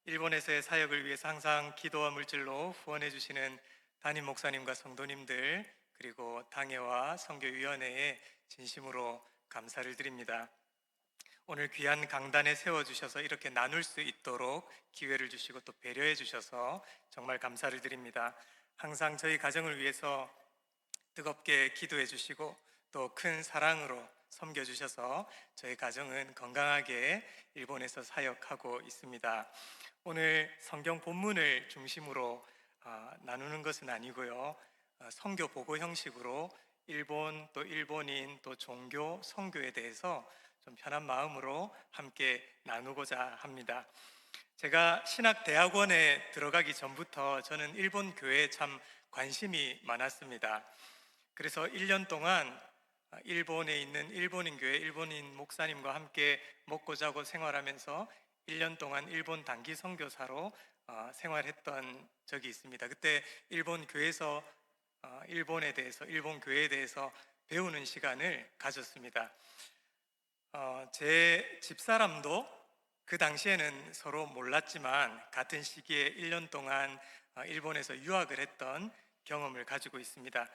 일본에서의 사역을 위해서 항상 기도와 물질로 후원해 주시는 담임 목사님과 성도님들, 그리고 당회와 선교위원회에 진심으로 감사를 드립니다. 오늘 귀한 강단에 세워주셔서 이렇게 나눌 수 있도록 기회를 주시고 또 배려해 주셔서 정말 감사를 드립니다. 항상 저희 가정을 위해서 뜨겁게 기도해 주시고 또 큰 사랑으로 섬겨 주셔서 저희 가정은 건강하게 일본에서 사역하고 있습니다. 오늘 성경 본문을 중심으로 나누는 것은 아니고요. 선교 보고 형식으로 일본 또 일본인 또 종교 선교에 대해서 좀 편한 마음으로 함께 나누고자 합니다. 제가 신학대학원에 들어가기 전부터 저는 일본 교회에 참 관심이 많았습니다. 그래서 1년 동안 일본에 있는 일본인 교회 일본인 목사님과 함께 먹고 자고 생활하면서 1년 동안 일본 단기 선교사로 생활했던 적이 있습니다. 그때 일본 교회에서 일본에 대해서 일본 교회에 대해서 배우는 시간을 가졌습니다. 제 집사람도 그 당시에는 서로 몰랐지만 같은 시기에 1년 동안 일본에서 유학을 했던 경험을 가지고 있습니다.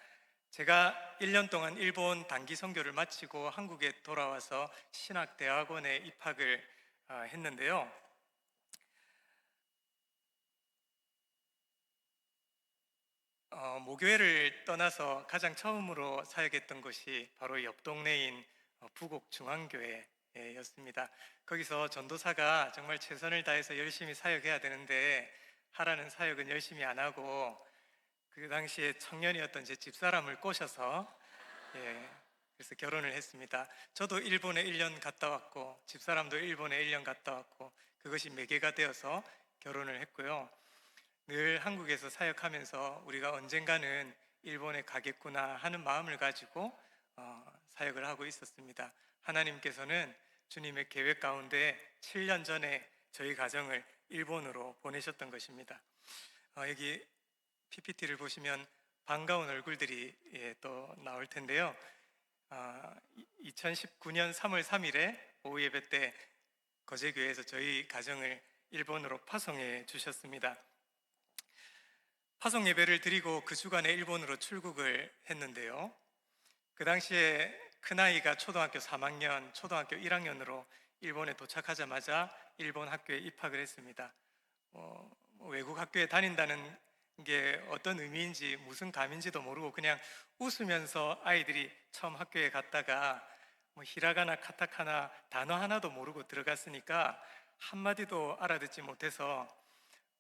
제가 1년 동안 일본 단기 선교를 마치고 한국에 돌아와서 신학대학원에 입학을 했는데요. 모교회를 떠나서 가장 처음으로 사역했던 곳이 바로 옆 동네인 부곡중앙교회였습니다. 거기서 전도사가 정말 최선을 다해서 열심히 사역해야 되는데 하라는 사역은 열심히 안 하고 그 당시에 청년이었던 제 집사람을 꼬셔서 예, 그래서 결혼을 했습니다. 저도 일본에 1년 갔다 왔고 집사람도 일본에 1년 갔다 왔고 그것이 매개가 되어서 결혼을 했고요. 늘 한국에서 사역하면서 우리가 언젠가는 일본에 가겠구나 하는 마음을 가지고 사역을 하고 있었습니다. 하나님께서는 주님의 계획 가운데 7년 전에 저희 가정을 일본으로 보내셨던 것입니다. 여기 PPT를 보시면 반가운 얼굴들이 또 나올 텐데요. 2019년 3월 3일에 오후 예배 때 거제교회에서 저희 가정을 일본으로 파송해 주셨습니다. 파송 예배를 드리고 그 주간에 일본으로 출국을 했는데요. 그 당시에 큰아이가 초등학교 3학년, 초등학교 1학년으로 일본에 도착하자마자 일본 학교에 입학을 했습니다. 외국 학교에 다닌다는 게 어떤 의미인지 무슨 감인지도 모르고 그냥 웃으면서 아이들이 처음 학교에 갔다가 히라가나 카타카나 단어 하나도 모르고 들어갔으니까 한마디도 알아듣지 못해서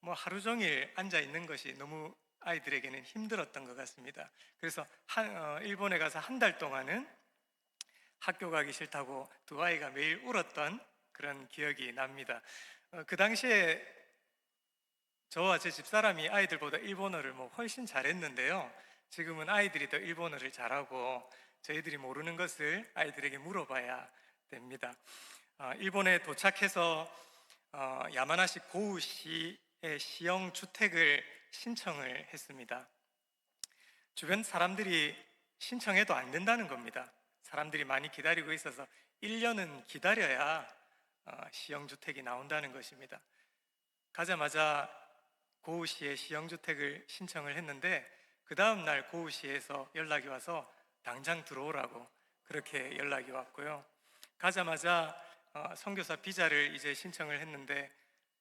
하루 종일 앉아 있는 것이 너무 아이들에게는 힘들었던 것 같습니다. 그래서 일본에 가서 한 달 동안은 학교 가기 싫다고 두 아이가 매일 울었던 그런 기억이 납니다. 그 당시에 저와 제 집사람이 아이들보다 일본어를 훨씬 잘했는데요. 지금은 아이들이 더 일본어를 잘하고 저희들이 모르는 것을 아이들에게 물어봐야 됩니다. 일본에 도착해서 야마나시 고우시의 시형 주택을 신청을 했습니다. 주변 사람들이 신청해도 안 된다는 겁니다. 사람들이 많이 기다리고 있어서 1년은 기다려야 시형 주택이 나온다는 것입니다. 가자마자 고우시의 시형주택을 신청을 했는데 그 다음 날 고우시에서 연락이 와서 당장 들어오라고 그렇게 연락이 왔고요. 가자마자 선교사 비자를 이제 신청을 했는데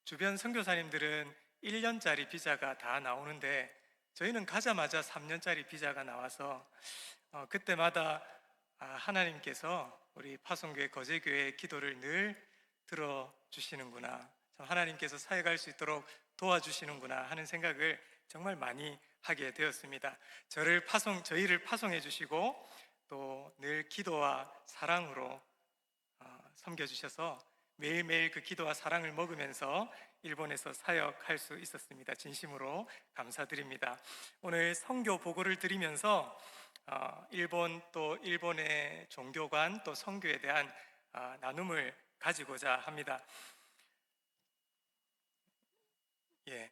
주변 선교사님들은 1년짜리 비자가 다 나오는데 저희는 가자마자 3년짜리 비자가 나와서 그때마다 하나님께서 우리 파송교회 거제교회의 기도를 늘 들어주시는구나, 하나님께서 사역할 수 있도록 도와주시는구나 하는 생각을 정말 많이 하게 되었습니다. 저희를 파송해 주시고 또 늘 기도와 사랑으로 섬겨주셔서 매일매일 그 기도와 사랑을 먹으면서 일본에서 사역할 수 있었습니다. 진심으로 감사드립니다. 오늘 선교 보고를 드리면서 일본 또 일본의 종교관 또 선교에 대한 나눔을 가지고자 합니다. 예.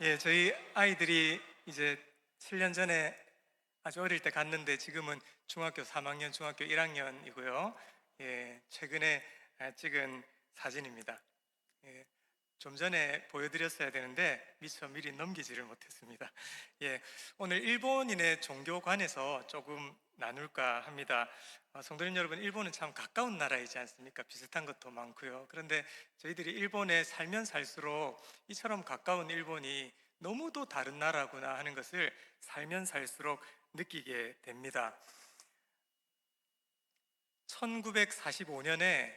예, 저희 아이들이 이제 7년 전에 아주 어릴 때 갔는데 지금은 중학교 3학년, 중학교 1학년이고요. 예, 최근에 찍은 사진입니다. 예, 좀 전에 보여드렸어야 되는데 미처 미리 넘기지를 못했습니다. 예, 오늘 일본인의 종교관에서 조금 나눌까 합니다. 성도님 여러분, 일본은 참 가까운 나라이지 않습니까? 비슷한 것도 많고요. 그런데 저희들이 일본에 살면 살수록 이처럼 가까운 일본이 너무도 다른 나라구나 하는 것을 살면 살수록 느끼게 됩니다. 1945년에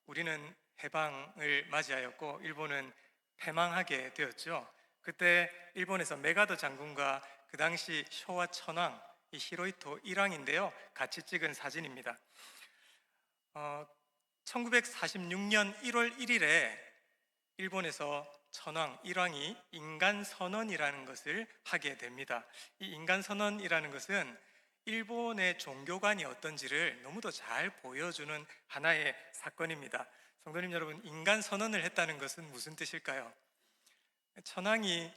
우리는 해방을 맞이하였고 일본은 패망하게 되었죠. 그때 일본에서 메가더 장군과 그 당시 쇼와 천황 이 히로히토 1왕인데요. 같이 찍은 사진입니다. 1946년 1월 1일에 일본에서 천황 1왕이 인간선언이라는 것을 하게 됩니다. 이 인간선언이라는 것은 일본의 종교관이 어떤지를 너무도 잘 보여주는 하나의 사건입니다. 성도님 여러분, 인간선언을 했다는 것은 무슨 뜻일까요? 천황이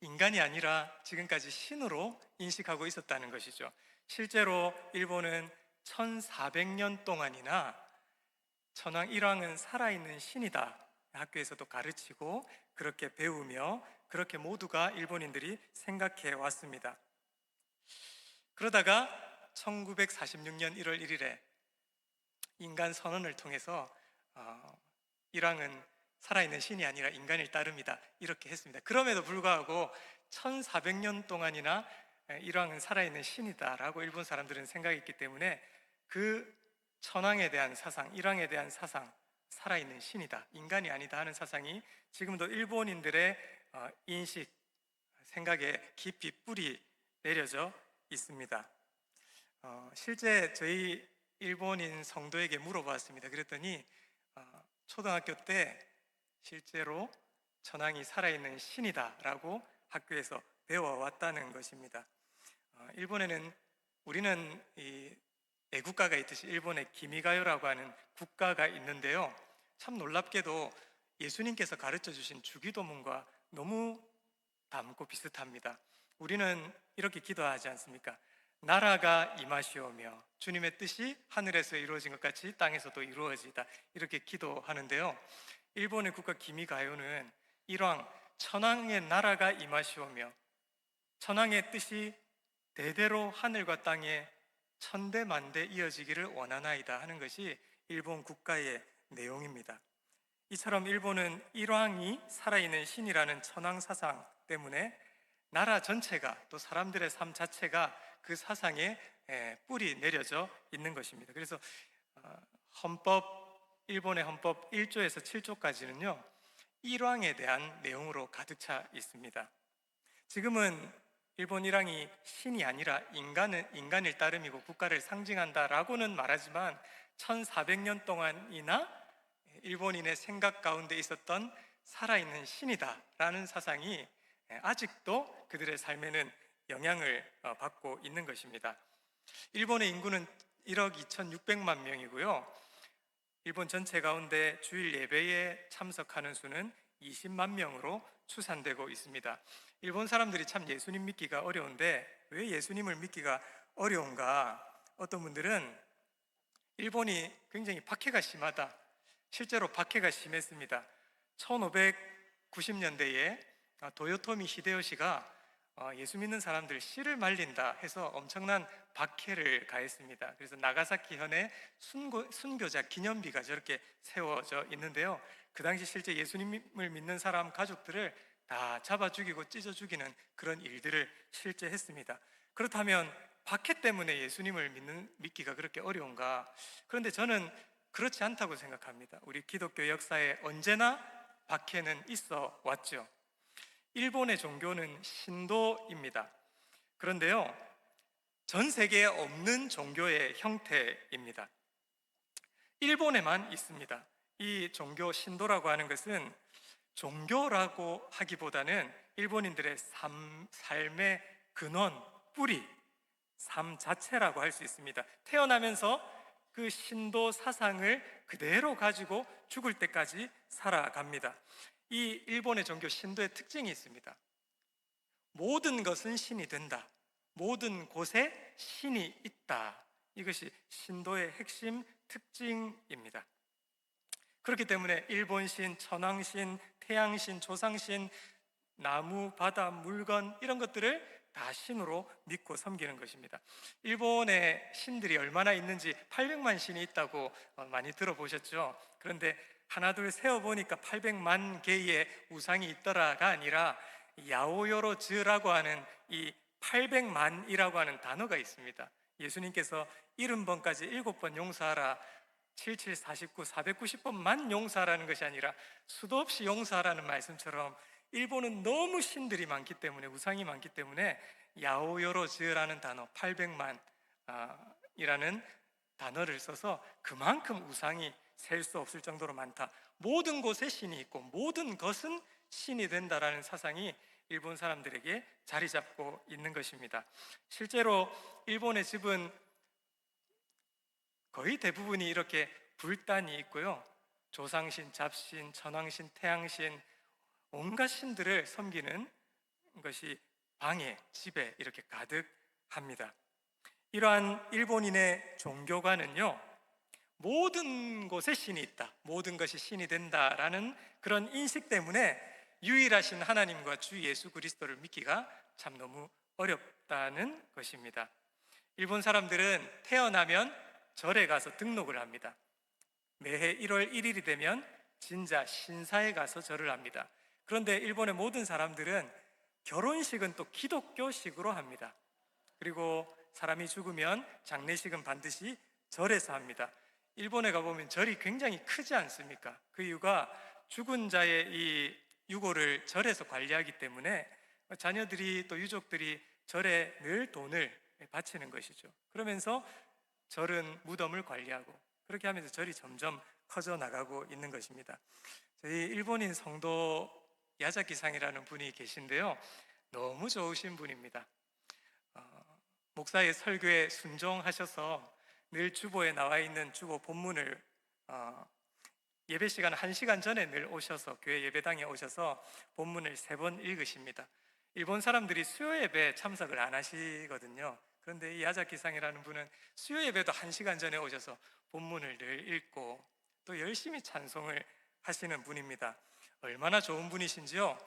인간이 아니라 지금까지 신으로 인식하고 있었다는 것이죠. 실제로 일본은 1400년 동안이나 천황 일왕은 살아있는 신이다. 학교에서도 가르치고 그렇게 배우며 그렇게 모두가 일본인들이 생각해 왔습니다. 그러다가 1946년 1월 1일에 인간 선언을 통해서 일왕은 살아있는 신이 아니라 인간일 따름이다 이렇게 했습니다. 그럼에도 불구하고 1400년 동안이나 일왕은 살아있는 신이다라고 일본 사람들은 생각했기 때문에 그 천황에 대한 사상, 일왕에 대한 사상, 살아있는 신이다, 인간이 아니다 하는 사상이 지금도 일본인들의 인식, 생각에 깊이 뿌리 내려져 있습니다. 실제 저희 일본인 성도에게 물어봤습니다. 그랬더니 초등학교 때 실제로 천황이 살아있는 신이다라고 학교에서 배워왔다는 것입니다. 일본에는 우리는 이 애국가가 있듯이 일본의 기미가요라고 하는 국가가 있는데요. 참 놀랍게도 예수님께서 가르쳐 주신 주기도문과 너무 닮고 비슷합니다. 우리는 이렇게 기도하지 않습니까? 나라가 임하시오며 주님의 뜻이 하늘에서 이루어진 것 같이 땅에서도 이루어지다 이렇게 기도하는데요. 일본의 국가 기미가요는 일왕 천황의 나라가 임하시오며 천황의 뜻이 대대로 하늘과 땅에 천대만대 이어지기를 원하나이다 하는 것이 일본 국가의 내용입니다. 이처럼 일본은 일왕이 살아있는 신이라는 천황 사상 때문에 나라 전체가 또 사람들의 삶 자체가 그 사상에 뿌리 내려져 있는 것입니다. 그래서 일본의 헌법 1조에서 7조까지는요 일왕에 대한 내용으로 가득 차 있습니다. 지금은 일본 일왕이 신이 아니라 인간일 따름이고 국가를 상징한다라고는 말하지만 1400년 동안이나 일본인의 생각 가운데 있었던 살아있는 신이다라는 사상이 아직도 그들의 삶에는 영향을 받고 있는 것입니다. 일본의 인구는 1억 2,600만 명이고요. 일본 전체 가운데 주일 예배에 참석하는 수는 20만 명으로 추산되고 있습니다. 일본 사람들이 참 예수님 믿기가 어려운데 왜 예수님을 믿기가 어려운가? 어떤 분들은 일본이 굉장히 박해가 심하다. 실제로 박해가 심했습니다. 1590년대에 도요토미 히데요시가 예수 믿는 사람들 씨를 말린다 해서 엄청난 박해를 가했습니다. 그래서 나가사키 현에 순교자 기념비가 저렇게 세워져 있는데요. 그 당시 실제 예수님을 믿는 사람 가족들을 다 잡아 죽이고 찢어 죽이는 그런 일들을 실제 했습니다. 그렇다면 박해 때문에 예수님을 믿기가 그렇게 어려운가? 그런데 저는 그렇지 않다고 생각합니다. 우리 기독교 역사에 언제나 박해는 있어 왔죠. 일본의 종교는 신도입니다. 그런데요, 전 세계에 없는 종교의 형태입니다. 일본에만 있습니다. 이 종교 신도라고 하는 것은 종교라고 하기보다는 일본인들의 삶의 근원, 뿌리, 삶 자체라고 할 수 있습니다. 태어나면서 그 신도 사상을 그대로 가지고 죽을 때까지 살아갑니다. 이 일본의 종교 신도의 특징이 있습니다. 모든 것은 신이 된다. 모든 곳에 신이 있다. 이것이 신도의 핵심 특징입니다. 그렇기 때문에 일본신, 천왕신, 태양신, 조상신, 나무, 바다, 물건 이런 것들을 다 신으로 믿고 섬기는 것입니다. 일본의 신들이 얼마나 있는지 800만 신이 있다고 많이 들어보셨죠? 그런데 하나 둘 세어보니까 800만 개의 우상이 있더라가 아니라 야오요로즈라고 하는 이 800만이라고 하는 단어가 있습니다. 예수님께서 70번까지 7번 용서하라, 7749, 490번만 용서하라는 것이 아니라 수도 없이 용서하라는 말씀처럼 일본은 너무 신들이 많기 때문에, 우상이 많기 때문에 야오요로즈라는 단어 800만 이라는 단어를 써서 그만큼 우상이 셀 수 없을 정도로 많다. 모든 곳에 신이 있고 모든 것은 신이 된다라는 사상이 일본 사람들에게 자리 잡고 있는 것입니다. 실제로 일본의 집은 거의 대부분이 이렇게 불단이 있고요. 조상신, 잡신, 천왕신, 태양신, 온갖 신들을 섬기는 것이 방에, 집에 이렇게 가득합니다. 이러한 일본인의 종교관은요, 모든 곳에 신이 있다, 모든 것이 신이 된다라는 그런 인식 때문에 유일하신 하나님과 주 예수 그리스도를 믿기가 참 너무 어렵다는 것입니다. 일본 사람들은 태어나면 절에 가서 등록을 합니다. 매해 1월 1일이 되면 진짜 신사에 가서 절을 합니다. 그런데 일본의 모든 사람들은 결혼식은 또 기독교식으로 합니다. 그리고 사람이 죽으면 장례식은 반드시 절에서 합니다. 일본에 가보면 절이 굉장히 크지 않습니까? 그 이유가 죽은 자의 이 유골을 절에서 관리하기 때문에 자녀들이 또 유족들이 절에 늘 돈을 바치는 것이죠. 그러면서 절은 무덤을 관리하고 그렇게 하면서 절이 점점 커져 나가고 있는 것입니다. 저희 일본인 성도 야자키상이라는 분이 계신데요, 너무 좋으신 분입니다. 목사의 설교에 순종하셔서 늘 주보에 나와 있는 주보 본문을 예배 시간 1시간 전에 늘 오셔서 교회 예배당에 오셔서 본문을 3번 읽으십니다. 일본 사람들이 수요 예배 참석을 안 하시거든요. 그런데 이 야자키상이라는 분은 수요 예배도 1시간 전에 오셔서 본문을 늘 읽고 또 열심히 찬송을 하시는 분입니다. 얼마나 좋은 분이신지요.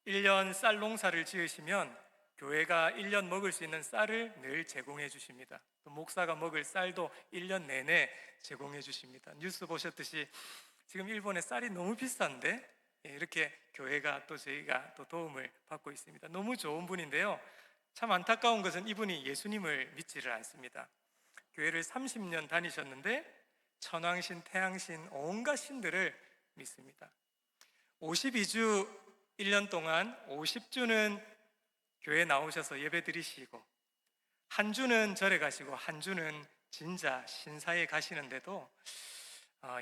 1년 쌀 농사를 지으시면 교회가 1년 먹을 수 있는 쌀을 늘 제공해 주십니다. 또 목사가 먹을 쌀도 1년 내내 제공해 주십니다. 뉴스 보셨듯이 지금 일본의 쌀이 너무 비싼데 이렇게 교회가 또 저희가 또 도움을 받고 있습니다. 너무 좋은 분인데요, 참 안타까운 것은 이분이 예수님을 믿지를 않습니다. 교회를 30년 다니셨는데 천왕신, 태양신, 온갖 신들을 믿습니다. 52주 1년 동안 50주는 교회 나오셔서 예배 드리시고 한 주는 절에 가시고 한 주는 진짜 신사에 가시는데도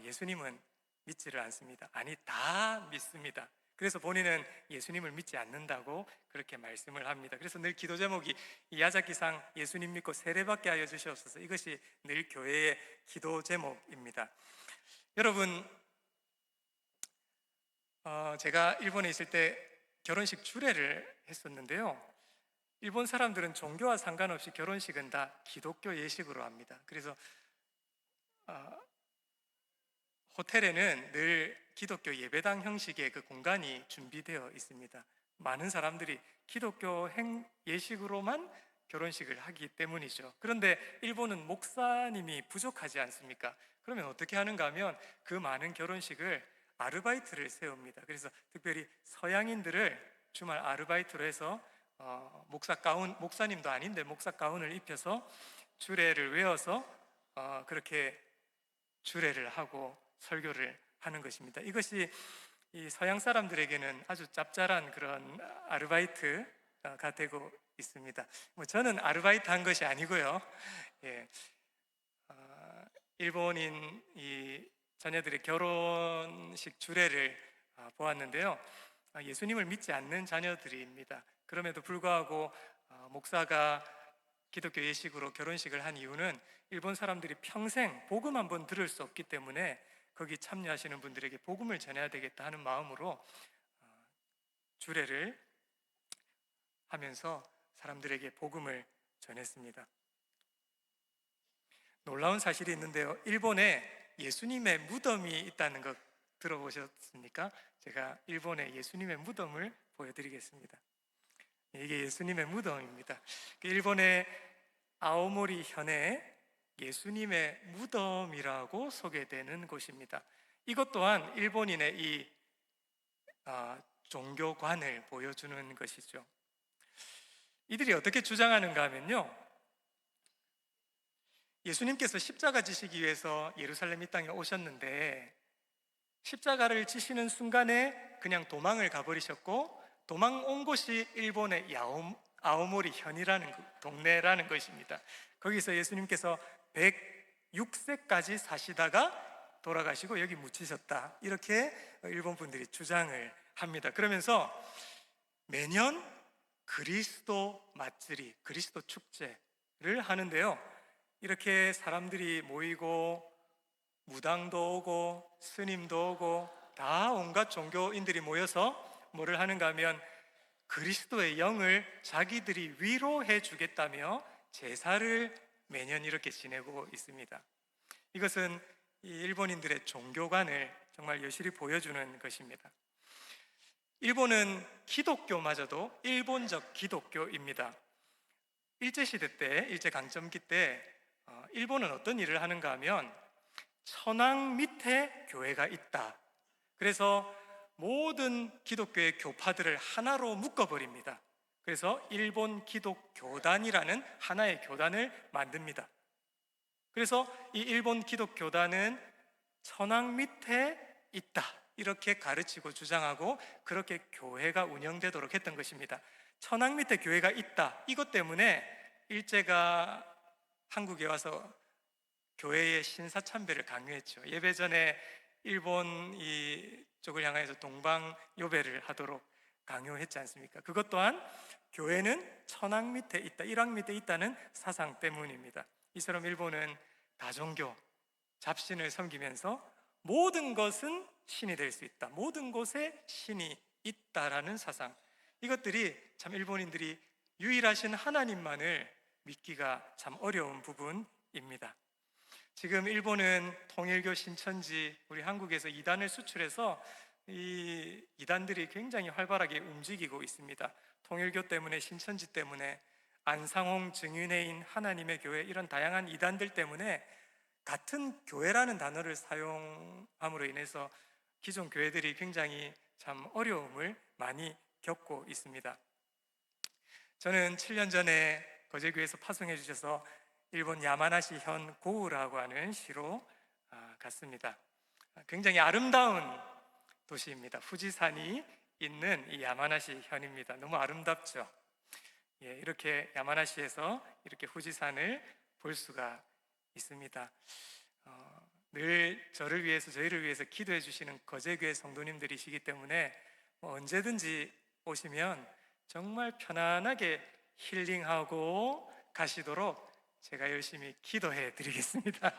예수님은 믿지를 않습니다. 아니, 다 믿습니다. 그래서 본인은 예수님을 믿지 않는다고 그렇게 말씀을 합니다. 그래서 늘 기도 제목이 야자키상 예수님 믿고 세례받게 하여 주시옵소서, 이것이 늘 교회의 기도 제목입니다. 여러분, 제가 일본에 있을 때 결혼식 주례를 했었는데요, 일본 사람들은 종교와 상관없이 결혼식은 다 기독교 예식으로 합니다. 그래서 호텔에는 늘 기독교 예배당 형식의 그 공간이 준비되어 있습니다. 많은 사람들이 기독교 예식으로만 결혼식을 하기 때문이죠. 그런데 일본은 목사님이 부족하지 않습니까? 그러면 어떻게 하는가 하면 그 많은 결혼식을 아르바이트를 세웁니다. 그래서 특별히 서양인들을 주말 아르바이트로 해서 목사 가운, 목사님도 아닌데 목사 가운을 입혀서 주례를 외워서 그렇게 주례를 하고 설교를 하는 것입니다. 이것이 이 서양 사람들에게는 아주 짭짤한 그런 아르바이트가 되고 있습니다. 저는 아르바이트 한 것이 아니고요, 일본인 이 자녀들의 결혼식 주례를 보았는데요, 예수님을 믿지 않는 자녀들입니다. 그럼에도 불구하고 목사가 기독교 예식으로 결혼식을 한 이유는 일본 사람들이 평생 복음 한 번 들을 수 없기 때문에 거기 참여하시는 분들에게 복음을 전해야 되겠다 하는 마음으로 주례를 하면서 사람들에게 복음을 전했습니다. 놀라운 사실이 있는데요. 일본에 예수님의 무덤이 있다는 것 들어보셨습니까? 제가 일본의 예수님의 무덤을 보여드리겠습니다. 이게 예수님의 무덤입니다. 일본의 아오모리 현에 예수님의 무덤이라고 소개되는 곳입니다. 이것 또한 일본인의 이 종교관을 보여주는 것이죠. 이들이 어떻게 주장하는가 하면요, 예수님께서 십자가 지시기 위해서 예루살렘 이 땅에 오셨는데 십자가를 지시는 순간에 그냥 도망을 가버리셨고, 도망 온 곳이 일본의 아오모리 현이라는 동네라는 것입니다. 거기서 예수님께서 106세까지 사시다가 돌아가시고 여기 묻히셨다, 이렇게 일본 분들이 주장을 합니다. 그러면서 매년 그리스도 맛절이, 그리스도 축제를 하는데요, 이렇게 사람들이 모이고 무당도 오고 스님도 오고 다 온갖 종교인들이 모여서 뭐를 하는가 하면 그리스도의 영을 자기들이 위로해 주겠다며 제사를 매년 이렇게 지내고 있습니다. 이것은 이 일본인들의 종교관을 정말 여실히 보여주는 것입니다. 일본은 기독교마저도 일본적 기독교입니다. 일제시대 때, 일제강점기 때 일본은 어떤 일을 하는가 하면 천황 밑에 교회가 있다, 그래서 모든 기독교의 교파들을 하나로 묶어버립니다. 그래서 일본 기독교단이라는 하나의 교단을 만듭니다. 그래서 이 일본 기독교단은 천황 밑에 있다, 이렇게 가르치고 주장하고 그렇게 교회가 운영되도록 했던 것입니다. 천황 밑에 교회가 있다, 이것 때문에 일제가 한국에 와서 교회의 신사참배를 강요했죠. 예배 전에 일본 이쪽을 향해서 동방요배를 하도록 강요했지 않습니까? 그것 또한 교회는 천황 밑에 있다, 일왕 밑에 있다는 사상 때문입니다. 이처럼 일본은 다종교, 잡신을 섬기면서 모든 것은 신이 될 수 있다, 모든 곳에 신이 있다라는 사상, 이것들이 참 일본인들이 유일하신 하나님만을 믿기가 참 어려운 부분입니다. 지금 일본은 통일교 신천지, 우리 한국에서 이단을 수출해서 이 이단들이 굉장히 활발하게 움직이고 있습니다. 통일교 때문에, 신천지 때문에, 안상홍 증인회인 하나님의 교회, 이런 다양한 이단들 때문에 같은 교회라는 단어를 사용함으로 인해서 기존 교회들이 굉장히 참 어려움을 많이 겪고 있습니다. 저는 7년 전에 거제교에서 파송해 주셔서 일본 야마나시 현 고우라고 하는 시로 갔습니다. 굉장히 아름다운 도시입니다. 후지산이 있는 이 야마나시 현입니다. 너무 아름답죠. 이렇게 야마나시에서 이렇게 후지산을 볼 수가 있습니다. 늘 저를 위해서, 저희를 위해서 기도해 주시는 거제교회 성도님들이시기 때문에 언제든지 오시면 정말 편안하게 힐링하고 가시도록 제가 열심히 기도해 드리겠습니다.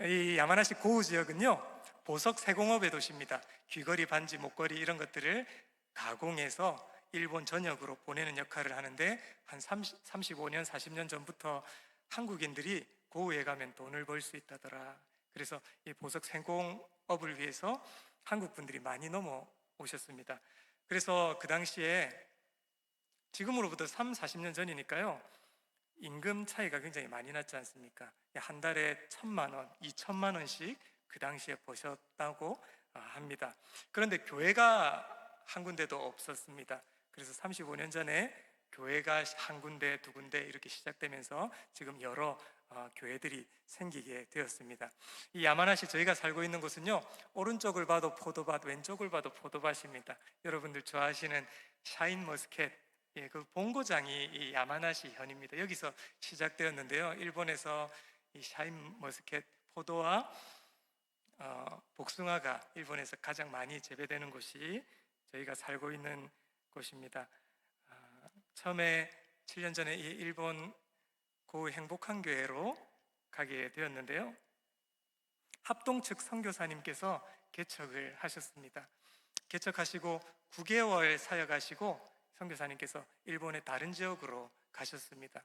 이 야마나시 고우 지역은요, 보석 세공업의 도시입니다. 귀걸이, 반지, 목걸이 이런 것들을 가공해서 일본 전역으로 보내는 역할을 하는데, 한 35년, 40년 전부터 한국인들이 고우에 가면 돈을 벌 수 있다더라. 그래서 이 보석 세공업을 위해서 한국 분들이 많이 넘어오셨습니다. 그래서 그 당시에, 지금으로부터 40년 전이니까요, 임금 차이가 굉장히 많이 났지 않습니까? 한 달에 1,000만 원, 2천만 원씩 그 당시에 버셨다고 합니다. 그런데 교회가 한 군데도 없었습니다. 그래서 35년 전에 교회가 한 군데, 두 군데 이렇게 시작되면서 지금 여러 교회들이 생기게 되었습니다. 이 야마나시, 저희가 살고 있는 곳은요, 오른쪽을 봐도 포도밭, 왼쪽을 봐도 포도밭입니다. 여러분들 좋아하시는 샤인머스켓, 그 본고장이 이 야마나시 현입니다. 여기서 시작되었는데요, 일본에서 이 샤인머스켓, 포도와 복숭아가 일본에서 가장 많이 재배되는 곳이 저희가 살고 있는 곳입니다. 처음에 7년 전에 이 일본 고우 행복한 교회로 가게 되었는데요, 합동 측 선교사님께서 개척을 하셨습니다. 개척하시고 9개월 사역하시고 선교사님께서 일본의 다른 지역으로 가셨습니다.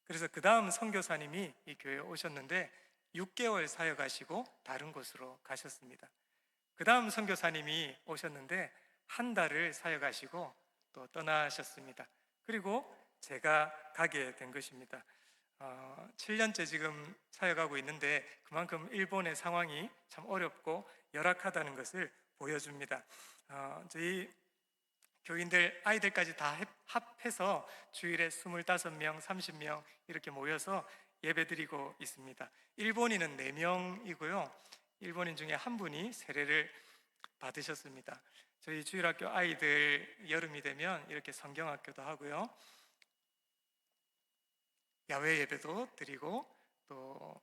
그래서 그 다음 선교사님이 이 교회에 오셨는데 6개월 사역하시고 다른 곳으로 가셨습니다. 그 다음 선교사님이 오셨는데 한 달을 사역하시고 또 떠나셨습니다. 그리고 제가 가게 된 것입니다. 7년째 지금 사역하고 있는데 그만큼 일본의 상황이 참 어렵고 열악하다는 것을 보여줍니다. 저희 교인들 아이들까지 다 합해서 주일에 25명, 30명 이렇게 모여서 예배드리고 있습니다. 일본인은 4명이고요. 일본인 중에 한 분이 세례를 받으셨습니다. 저희 주일학교 아이들 여름이 되면 이렇게 성경학교도 하고요. 야외 예배도 드리고 또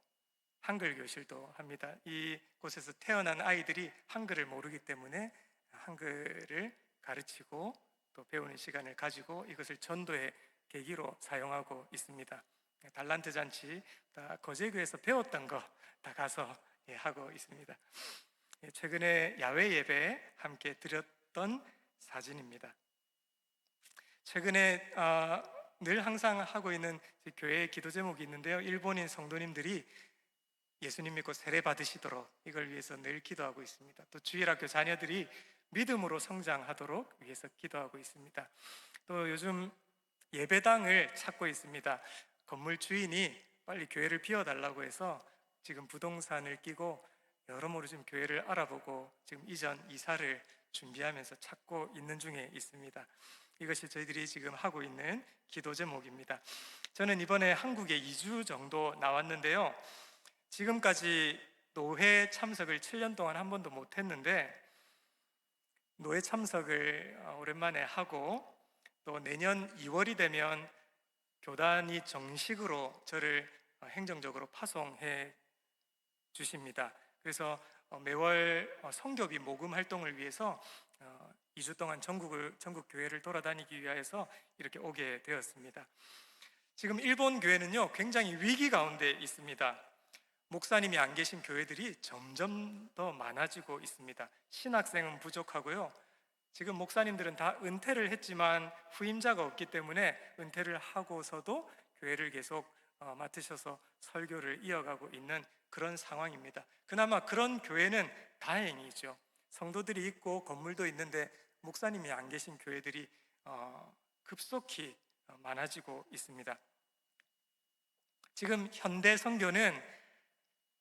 한글 교실도 합니다. 이곳에서 태어난 아이들이 한글을 모르기 때문에 한글을 가르치고 또 배우는 시간을 가지고 이것을 전도의 계기로 사용하고 있습니다. 달란트 잔치, 거제교에서 배웠던 거 다 가서 하고 있습니다. 최근에 야외 예배 함께 드렸던 사진입니다. 최근에 늘 항상 하고 있는 교회의 기도 제목이 있는데요. 일본인 성도님들이 예수님 믿고 세례 받으시도록 이걸 위해서 늘 기도하고 있습니다. 또 주일학교 자녀들이 믿음으로 성장하도록 위해서 기도하고 있습니다. 또 요즘 예배당을 찾고 있습니다. 건물 주인이 빨리 교회를 비워달라고 해서 지금 부동산을 끼고 여러모로 지금 교회를 알아보고 지금 이전 이사를 준비하면서 찾고 있는 중에 있습니다. 이것이 저희들이 지금 하고 있는 기도 제목입니다. 저는 이번에 한국에 2주 정도 나왔는데요. 지금까지 노회 참석을 7년 동안 한 번도 못 했는데 노회 참석을 오랜만에 하고 또 내년 2월이 되면 교단이 정식으로 저를 행정적으로 파송해 주십니다. 그래서 매월 성교비 모금 활동을 위해서 2주 동안 전국 교회를 돌아다니기 위해서 이렇게 오게 되었습니다. 지금 일본 교회는요 굉장히 위기 가운데 있습니다. 목사님이 안 계신 교회들이 점점 더 많아지고 있습니다. 신학생은 부족하고요. 지금 목사님들은 다 은퇴를 했지만 후임자가 없기 때문에 은퇴를 하고서도 교회를 계속 맡으셔서 설교를 이어가고 있는 그런 상황입니다. 그나마 그런 교회는 다행이죠. 성도들이 있고 건물도 있는데 목사님이 안 계신 교회들이 급속히 많아지고 있습니다. 지금 현대 선교는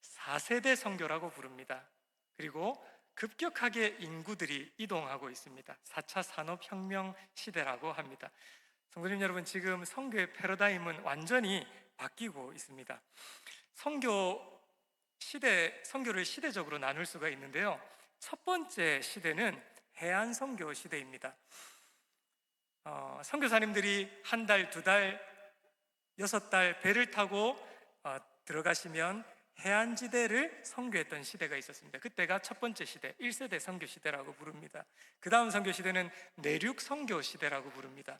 4세대 선교라고 부릅니다. 그리고 급격하게 인구들이 이동하고 있습니다. 4차 산업혁명 시대라고 합니다. 성도님 여러분, 지금 선교의 패러다임은 완전히 바뀌고 있습니다. 선교를 시대적으로 나눌 수가 있는데요. 첫 번째 시대는 해안 선교 시대입니다. 선교사님들이 한 달, 2달, 6달 배를 타고 들어가시면 해안지대를 선교했던 시대가 있었습니다. 그때가 첫 번째 시대, 1세대 선교 시대라고 부릅니다. 그 다음 선교 시대는 내륙 선교 시대라고 부릅니다.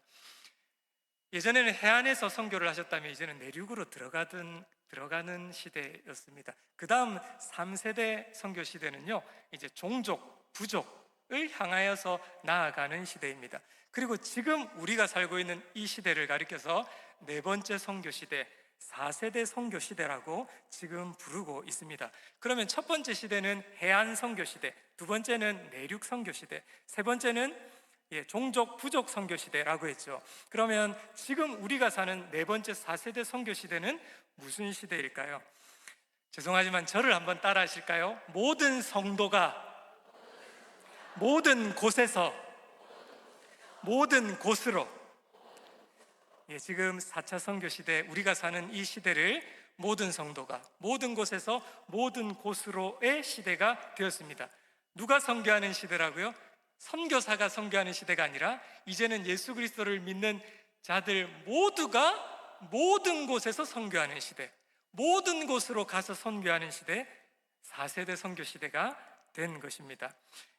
예전에는 해안에서 선교를 하셨다면 이제는 내륙으로 들어가는 시대였습니다. 그 다음 3세대 선교 시대는요, 이제 종족, 부족을 향하여서 나아가는 시대입니다. 그리고 지금 우리가 살고 있는 이 시대를 가리켜서 네 번째 선교 시대, 4세대 선교 시대라고 지금 부르고 있습니다. 그러면 첫 번째 시대는 해안 선교 시대, 두 번째는 내륙 선교 시대, 세 번째는 종족 부족 선교 시대라고 했죠. 그러면 지금 우리가 사는 네 번째 4세대 선교 시대는 무슨 시대일까요? 죄송하지만 저를 한번 따라 하실까요? 모든 성도가 모든 곳에서 모든 곳으로, 지금 4차 선교 시대, 우리가 사는 이 시대를 모든 성도가 모든 곳에서 모든 곳으로의 시대가 되었습니다. 누가 선교하는 시대라고요? 선교사가 선교하는 시대가 아니라 이제는 예수 그리스도를 믿는 자들 모두가 모든 곳에서 선교하는 시대, 모든 곳으로 가서 선교하는 시대, 4세대 선교 시대가 된 것입니다.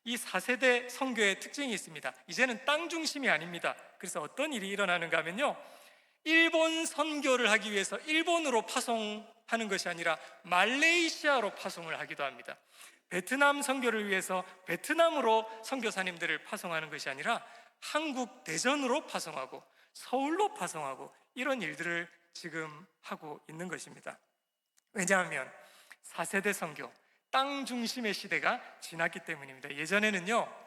이 4세대 선교의 특징이 있습니다. 이제는 땅 중심이 아닙니다. 그래서 어떤 일이 일어나는가 하면요, 일본 선교를 하기 위해서 일본으로 파송하는 파송하는 것이 아니라 말레이시아로 파송을 하기도 합니다. 베트남 선교를 위해서 베트남으로 선교사님들을 파송하는 것이 아니라 한국 대전으로 파송하고 서울로 파송하고 이런 일들을 지금 하고 있는 것입니다. 왜냐하면 4세대 선교, 땅 중심의 시대가 지났기 때문입니다. 예전에는요,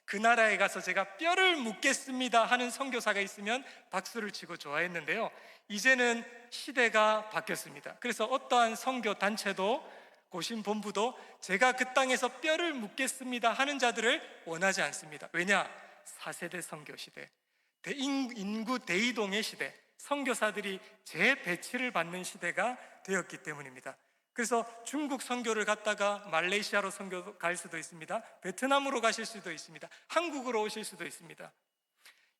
그 나라에 가서 제가 뼈를 묻겠습니다 하는 선교사가 있으면 박수를 치고 좋아했는데요, 이제는 시대가 바뀌었습니다. 그래서 어떠한 선교 단체도 고신 본부도 제가 그 땅에서 뼈를 묻겠습니다 하는 자들을 원하지 않습니다. 왜냐? 4세대 선교 시대, 인구 대이동의 시대, 선교사들이 재배치를 받는 시대가 되었기 때문입니다. 그래서 중국 선교를 갔다가 말레이시아로 선교 갈 수도 있습니다. 베트남으로 가실 수도 있습니다. 한국으로 오실 수도 있습니다.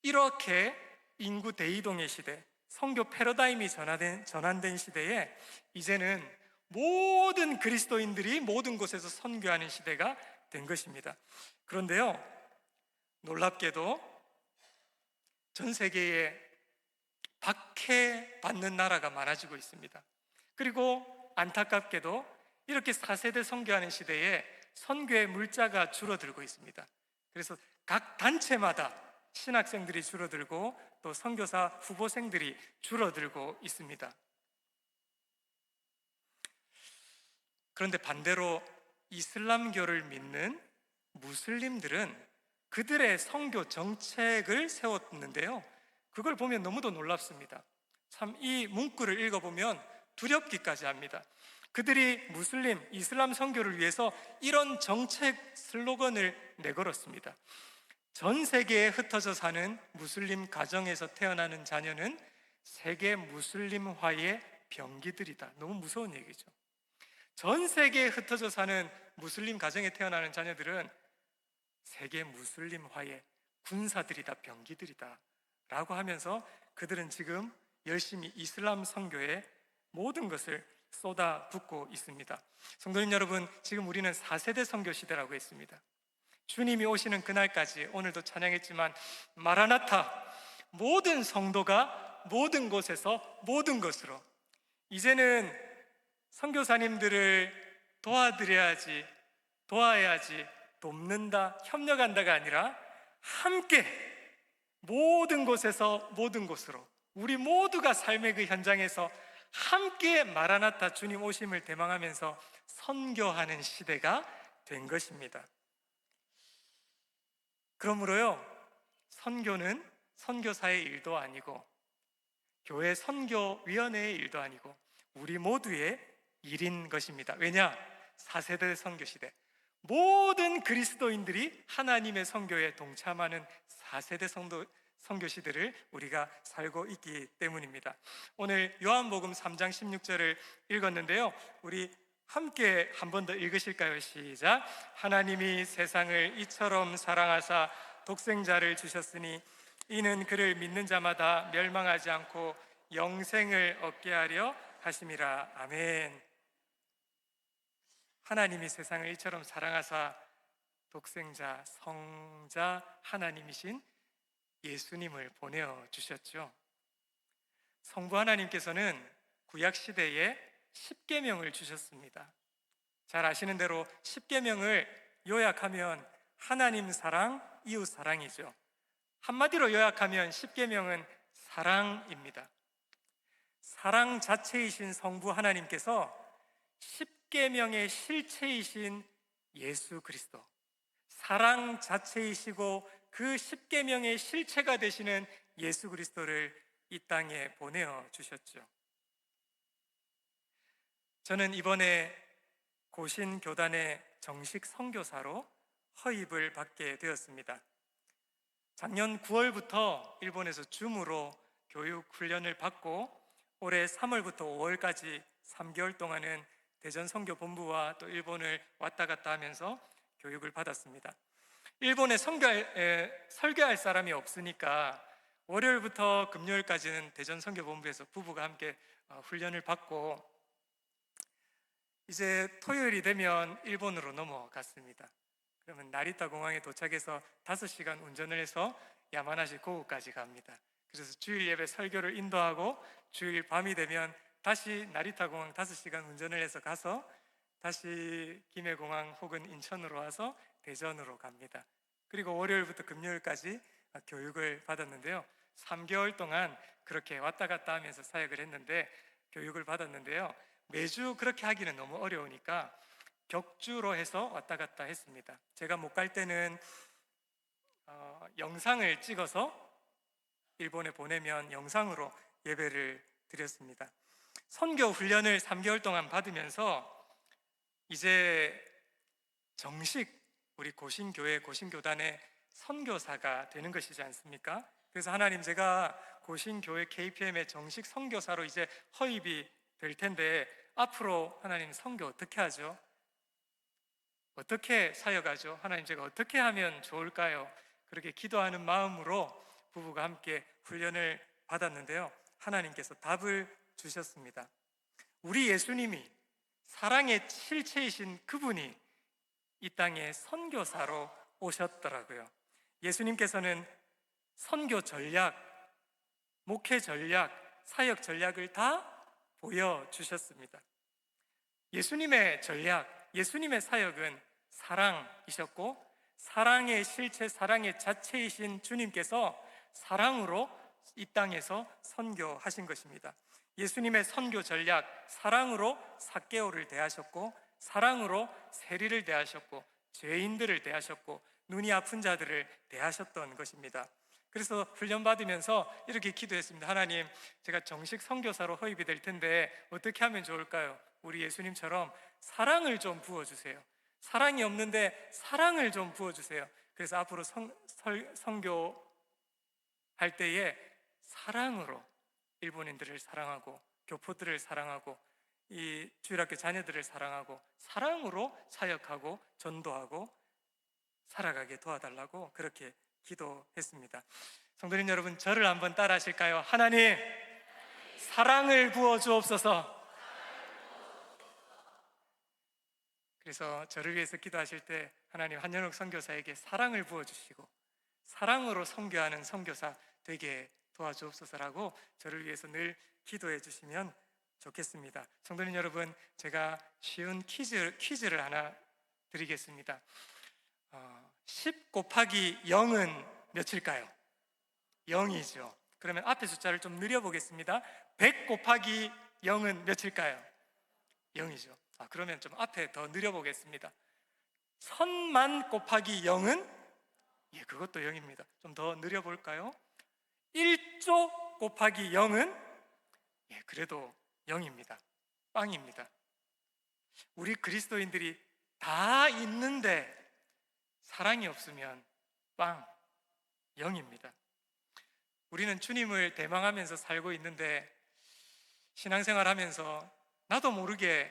이렇게 인구 대이동의 시대, 선교 패러다임이 전환된 시대에 이제는 모든 그리스도인들이 모든 곳에서 선교하는 시대가 된 것입니다. 그런데요, 놀랍게도 전 세계에 박해받는 나라가 많아지고 있습니다. 그리고 안타깝게도 이렇게 4세대 선교하는 시대에 선교의 물자가 줄어들고 있습니다. 그래서 각 단체마다 신학생들이 줄어들고 또 선교사 후보생들이 줄어들고 있습니다. 그런데 반대로 이슬람교를 믿는 무슬림들은 그들의 선교 정책을 세웠는데요, 그걸 보면 너무도 놀랍습니다. 참 이 문구를 읽어보면 두렵기까지 합니다. 그들이 무슬림, 이슬람 선교를 위해서 이런 정책 슬로건을 내걸었습니다. 전 세계에 흩어져 사는 무슬림 가정에서 태어나는 자녀는 세계 무슬림화의 병기들이다. 너무 무서운 얘기죠. 전 세계에 흩어져 사는 무슬림 가정에 태어나는 자녀들은 세계 무슬림화의 군사들이다, 병기들이다 라고 하면서 그들은 지금 열심히 이슬람 선교에 모든 것을 쏟아붓고 있습니다. 성도님 여러분, 지금 우리는 4세대 선교 시대라고 했습니다. 주님이 오시는 그날까지 오늘도 찬양했지만 마라나타, 모든 성도가 모든 곳에서 모든 것으로, 이제는 선교사님들을 도와야지, 돕는다, 협력한다가 아니라 함께 모든 곳에서 모든 곳으로, 우리 모두가 삶의 그 현장에서 함께 마라나타 주님 오심을 대망하면서 선교하는 시대가 된 것입니다. 그러므로요, 선교는 선교사의 일도 아니고 교회 선교위원회의 일도 아니고 우리 모두의 일인 것입니다. 왜냐? 4세대 선교 시대, 모든 그리스도인들이 하나님의 선교에 동참하는 4세대 선교 시대를 우리가 살고 있기 때문입니다. 오늘 요한복음 3장 16절을 읽었는데요, 우리 함께 한 번 더 읽으실까요? 시작. 하나님이 세상을 이처럼 사랑하사 독생자를 주셨으니 이는 그를 믿는 자마다 멸망하지 않고 영생을 얻게 하려 하심이라. 아멘. 하나님이 세상을 이처럼 사랑하사 독생자, 성자 하나님이신 예수님을 보내어 주셨죠. 성부 하나님께서는 구약 시대에 십계명을 주셨습니다. 잘 아시는 대로 십계명을 요약하면 하나님 사랑, 이웃 사랑이죠. 한마디로 요약하면 십계명은 사랑입니다. 사랑 자체이신 성부 하나님께서 십계명의 실체이신 예수 그리스도, 사랑 자체이시고 그 십계명의 실체가 되시는 예수 그리스도를 이 땅에 보내어 주셨죠. 저는 이번에 고신 교단의 정식 선교사로 허입을 받게 되었습니다. 작년 9월부터 일본에서 줌으로 교육 훈련을 받고 올해 3월부터 5월까지 3개월 동안은 대전 선교 본부와 또 일본을 왔다 갔다 하면서 교육을 받았습니다. 일본에 설교할 사람이 없으니까 월요일부터 금요일까지는 대전 선교 본부에서 부부가 함께 훈련을 받고 이제 토요일이 되면 일본으로 넘어갔습니다. 그러면 나리타 공항에 도착해서 5시간 운전을 해서 야마나시 고우까지 갑니다. 그래서 주일 예배 설교를 인도하고 주일 밤이 되면 다시 나리타공항 5시간 운전을 해서 가서 다시 김해공항 혹은 인천으로 와서 대전으로 갑니다. 그리고 월요일부터 금요일까지 교육을 받았는데요. 3개월 동안 그렇게 왔다 갔다 하면서 사역을 했는데, 교육을 받았는데요. 매주 그렇게 하기는 너무 어려우니까 격주로 해서 왔다 갔다 했습니다. 제가 못 갈 때는 영상을 찍어서 일본에 보내면 영상으로 예배를 드렸습니다. 선교 훈련을 3개월 동안 받으면서 이제 정식 우리 고신교회 고신교단의 선교사가 되는 것이지 않습니까? 그래서 하나님, 제가 고신교회 KPM의 정식 선교사로 이제 허입이 될 텐데 앞으로 하나님 선교 어떻게 하죠? 어떻게 사역하죠? 하나님, 제가 어떻게 하면 좋을까요? 그렇게 기도하는 마음으로 부부가 함께 훈련을 받았는데요. 하나님께서 답을 주셨습니다. 우리 예수님이, 사랑의 실체이신 그분이 이 땅에 선교사로 오셨더라고요. 예수님께서는 선교 전략, 목회 전략, 사역 전략을 다 보여주셨습니다. 예수님의 전략, 예수님의 사역은 사랑이셨고, 사랑의 실체, 사랑의 자체이신 주님께서 사랑으로 이 땅에서 선교하신 것입니다. 예수님의 선교 전략, 사랑으로 삭개오를 대하셨고, 사랑으로 세리를 대하셨고, 죄인들을 대하셨고, 눈이 아픈 자들을 대하셨던 것입니다. 그래서 훈련받으면서 이렇게 기도했습니다. 하나님, 제가 정식 선교사로 허입이 될 텐데 어떻게 하면 좋을까요? 우리 예수님처럼 사랑을 좀 부어주세요. 사랑이 없는데 사랑을 좀 부어주세요. 그래서 앞으로 선교할 때에 사랑으로 일본인들을 사랑하고, 교포들을 사랑하고, 이 주일학교 자녀들을 사랑하고, 사랑으로 사역하고 전도하고 살아가게 도와달라고 그렇게 기도했습니다. 성도님 여러분, 저를 한번 따라 하실까요? 하나님, 사랑을 부어 주옵소서. 그래서 저를 위해서 기도하실 때 하나님, 한연욱 선교사에게 사랑을 부어 주시고 사랑으로 선교하는 선교사 되게 도와주옵소서라고 저를 위해서 늘 기도해 주시면 좋겠습니다. 성도님 여러분, 제가 쉬운 퀴즈를 하나 드리겠습니다. 10 곱하기 0은 몇일까요? 0이죠. 그러면 앞에 숫자를 좀 늘려보겠습니다. 100 곱하기 0은 몇일까요? 0이죠. 그러면 좀 앞에 더 늘려보겠습니다. 1000만 곱하기 0은? 예, 그것도 0입니다. 좀 더 늘려볼까요? 1조 곱하기 0은? 예, 그래도 0입니다. 빵입니다. 우리 그리스도인들이 다 있는데 사랑이 없으면 빵, 0입니다. 우리는 주님을 대망하면서 살고 있는데 신앙생활 하면서 나도 모르게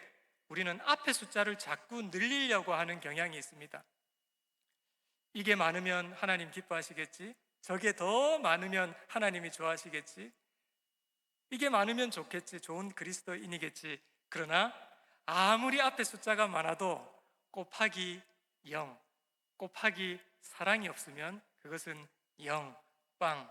우리는 앞에 숫자를 자꾸 늘리려고 하는 경향이 있습니다. 이게 많으면 하나님 기뻐하시겠지? 저게 더 많으면 하나님이 좋아하시겠지? 이게 많으면 좋겠지, 좋은 그리스도인이겠지. 그러나 아무리 앞에 숫자가 많아도 곱하기 0, 곱하기 사랑이 없으면 그것은 0, 빵.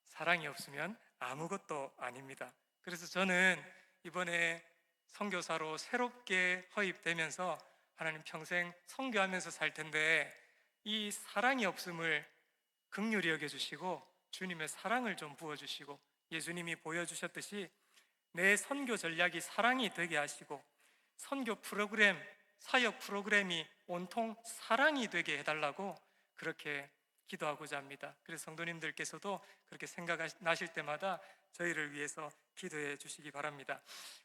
사랑이 없으면 아무것도 아닙니다. 그래서 저는 이번에 선교사로 새롭게 허입되면서 하나님, 평생 선교하면서 살 텐데 이 사랑이 없음을 긍휼히 여겨주시고 주님의 사랑을 좀 부어주시고, 예수님이 보여주셨듯이 내 선교 전략이 사랑이 되게 하시고 선교 프로그램, 사역 프로그램이 온통 사랑이 되게 해달라고 그렇게 기도하고자 합니다. 그래서 성도님들께서도 그렇게 생각나실 때마다 저희를 위해서 기도해 주시기 바랍니다.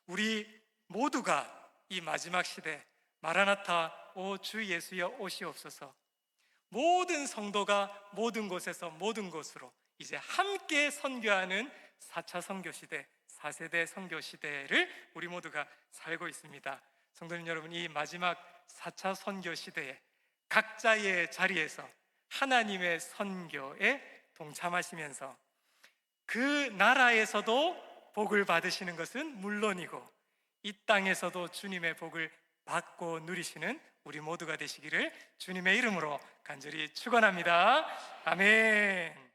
우리 모두가 이 마지막 시대, 마라나타 오 주 예수여 오시옵소서, 모든 성도가 모든 곳에서 모든 곳으로 이제 함께 선교하는 4차 선교 시대, 4세대 선교 시대를 우리 모두가 살고 있습니다. 성도님 여러분, 이 마지막 4차 선교 시대에 각자의 자리에서 하나님의 선교에 동참하시면서 그 나라에서도 복을 받으시는 것은 물론이고 이 땅에서도 주님의 복을 받고 누리시는 우리 모두가 되시기를 주님의 이름으로 간절히 축원합니다. 아멘.